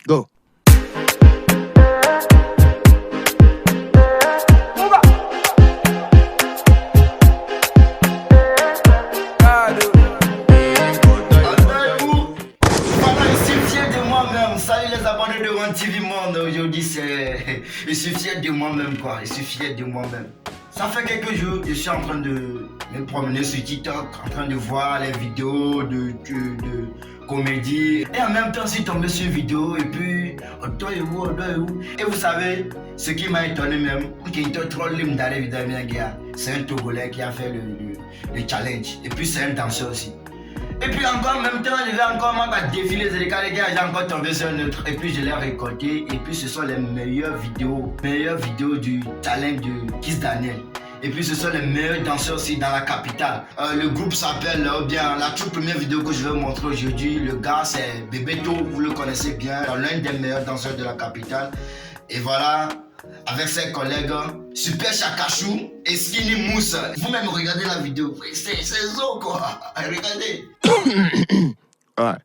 Go. Salut les abonnés de One TV Monde. Aujourd'hui, je suis fier de moi-même, quoi. Je suis fier de moi-même. Ça fait quelques jours, je suis en train de me promener sur TikTok, en train de voir les vidéos de comédie. Et en même temps, je suis tombé sur une vidéo et puis, Et vous savez, ce qui m'a étonné même, c'est un Togolais qui a fait le challenge. Et puis, c'est un danseur aussi. Et puis encore en même temps, je vais encore défiler, les gars, j'ai encore tombé sur un autre. Et puis je l'ai récolté. Et puis ce sont les meilleures vidéos du talent de Kiss Daniel. Et puis ce sont les meilleurs danseurs aussi dans la capitale. Le groupe s'appelle, bien, la toute première vidéo que je vais vous montrer aujourd'hui, le gars c'est Bebeto, vous le connaissez bien, l'un des meilleurs danseurs de la capitale. Et voilà, avec ses collègues, Super Chakachou et Skinny Mousse. Vous-même regardez la vidéo, c'est zo quoi, regardez. Alright,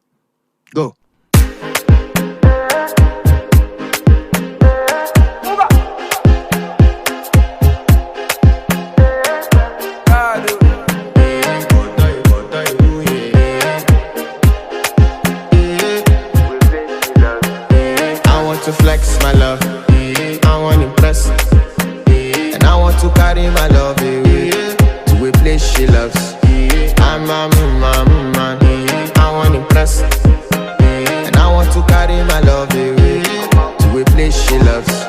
go. I want to flex my love, I want to impress, and I want to carry my love away to a place she loves. I'm a man, I want to impress, and I want to carry my love away to a place she loves.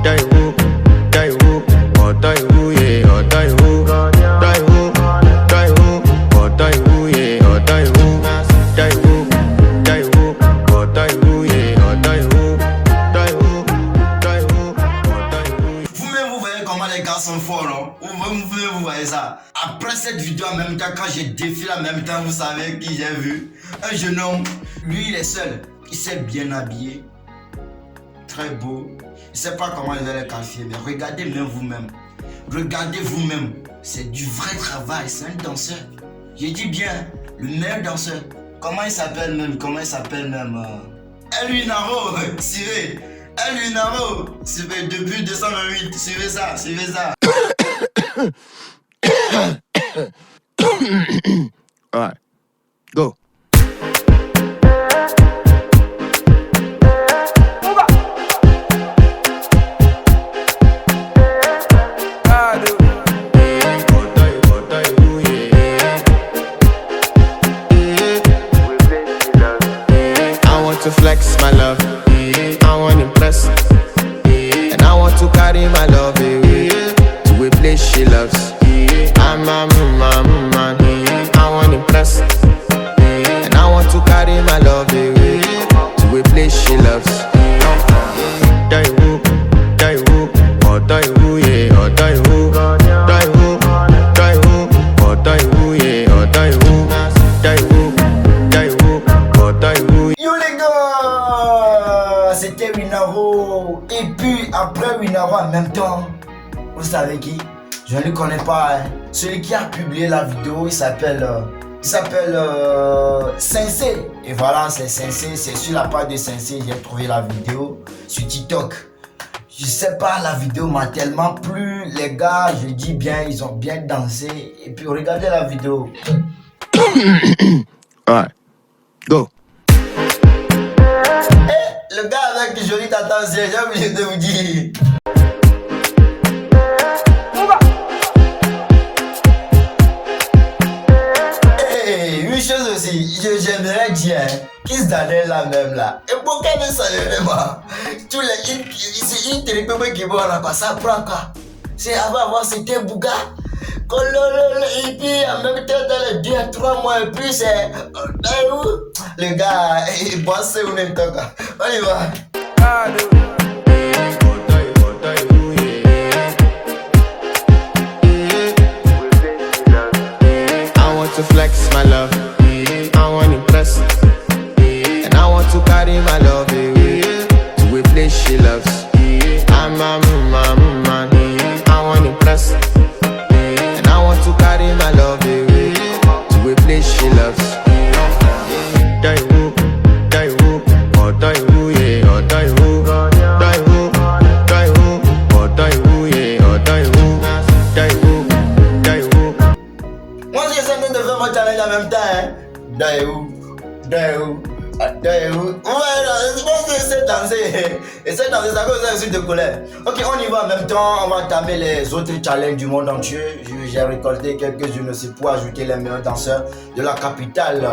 Die who, oh die who, yeah, oh die who, die who, die who, oh die who, yeah, oh die who, die who, oh die who, yeah, oh die who, die who, die who, oh die who. Vous-même vous voyez comment les gars sont forts, non? Vous-même vous voyez ça. Après cette vidéo en même temps, quand j'ai défilé en même temps, vous savez qui j'ai vu? Un jeune homme, lui il est seul, il s'est bien habillé, très beau. Je sais pas comment je vais le qualifier, mais regardez même vous-même. Regardez vous-même, c'est du vrai travail, c'est un danseur. J'ai dit bien, le meilleur danseur. Comment il s'appelle même? Elwinaro, suivez. Elwinaro, suivez depuis 228, suivez ça. Alright, go. To flex my love, I want to impress, and I want to carry my love away to a place she loves. I'm a man, I want to impress, and I want to carry my love away to a place she loves. Die who, oh die who, yeah, oh die who, die who, oh die who, yeah, oh die who, die who, oh die who. Yo les gars, c'était Winaro. Et puis après Winaro en même temps, vous savez qui? Je ne le connais pas. Hein. Celui qui a publié la vidéo, il s'appelle Sensei. Et voilà, c'est Sensei. C'est sur la page de Sensei, j'ai trouvé la vidéo sur TikTok. Je sais pas, la vidéo m'a tellement plu. Les gars, je dis bien, ils ont bien dansé. Et puis regardez la vidéo. Alright, go. Le gars avec jolie tendance, j'ai oublié de vous dire. Une chose aussi, j'aimerais dire, Kiss Daniel là même là. Et pourquoi ne savez pas? Tous les une télé qui vont là quoi, ça prend quoi? C'est avant c'était Bouga. Et puis en même temps dans les 2 à 3 mois et puis c'est le gars il bosse ou n'importe quoi. On y va. I want to flex my love, I want to impress, and I want to carry my love away to a place she loves. I'm a man, I want to impress, and I want to carry my love away to a place she loves. Die who, oh die Ouais, je pense que c'est danser. Et c'est danser, ça cause un suite de colère. Ok, on y va en même temps. On va entamer les autres challenges du monde entier. J'ai récolté quelques-unes aussi pour ajouter les meilleurs danseurs de la capitale.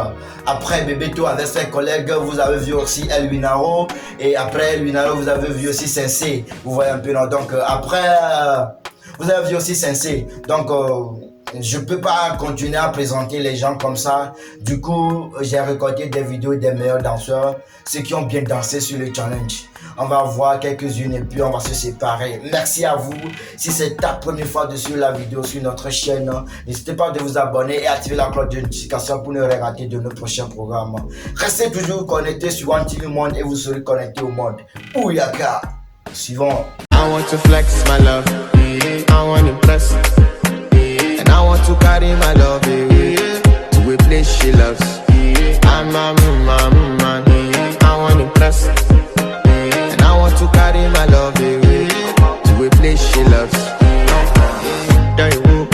Après Bebeto avec ses collègues, vous avez vu aussi El Winaro. Et après El Winaro, vous avez vu aussi Sensei. Vous voyez un peu, non? Donc après, vous avez vu aussi Sensei. Donc, je peux pas continuer à présenter les gens comme ça. Du coup, j'ai récolté des vidéos des meilleurs danseurs, ceux qui ont bien dansé sur le challenge. On va voir quelques-unes et puis on va se séparer. Merci à vous. Si c'est ta première fois de suivre la vidéo sur notre chaîne, n'hésitez pas de vous abonner et activer la cloche de notification pour ne rien rater de nos prochains programmes. Restez toujours connectés sur One TV Monde et vous serez connectés au monde. Ouyaka. Suivant. I want to flex my love, I want to impress, and I want to carry my love to a place she loves. I'm a man, I want to impress, and I want to carry my love to a place she loves. Die who,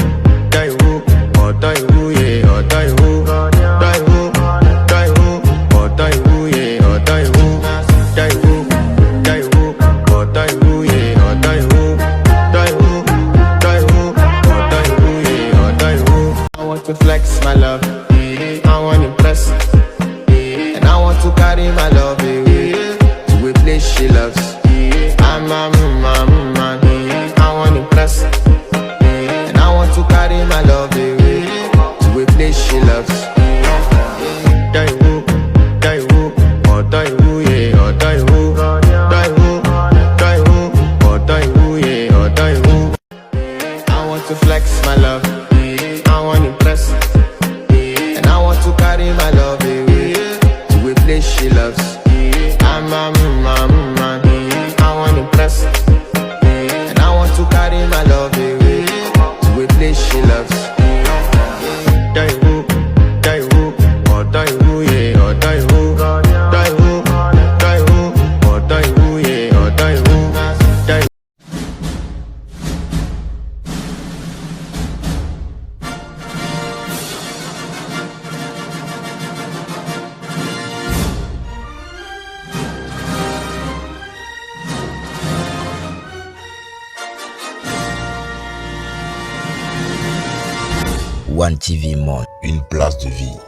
or die who, yeah, or die who, die who, die who, or die who, yeah, or die who, die who, die who, or die who, yeah, or die who, die who, die who, or die who, yeah, or die who. I want to flex my love, I want to impress, and I want to carry my love to a place she loves. I'm a man, I want to impress, and I want to carry my love to a place she loves. Die who, or die who, yeah, or die who, die who, die who, or die who, yeah, or die who. I want to flex my love, I want to impress, and I want to carry my love to a place she loves. I'm a man, I want to impress, and I want to carry my love to a place she loves. Die who, or die who, yeah, or die who, die who, die who, or die who, yeah, or die who, die. One TV Monde. Une place de vie.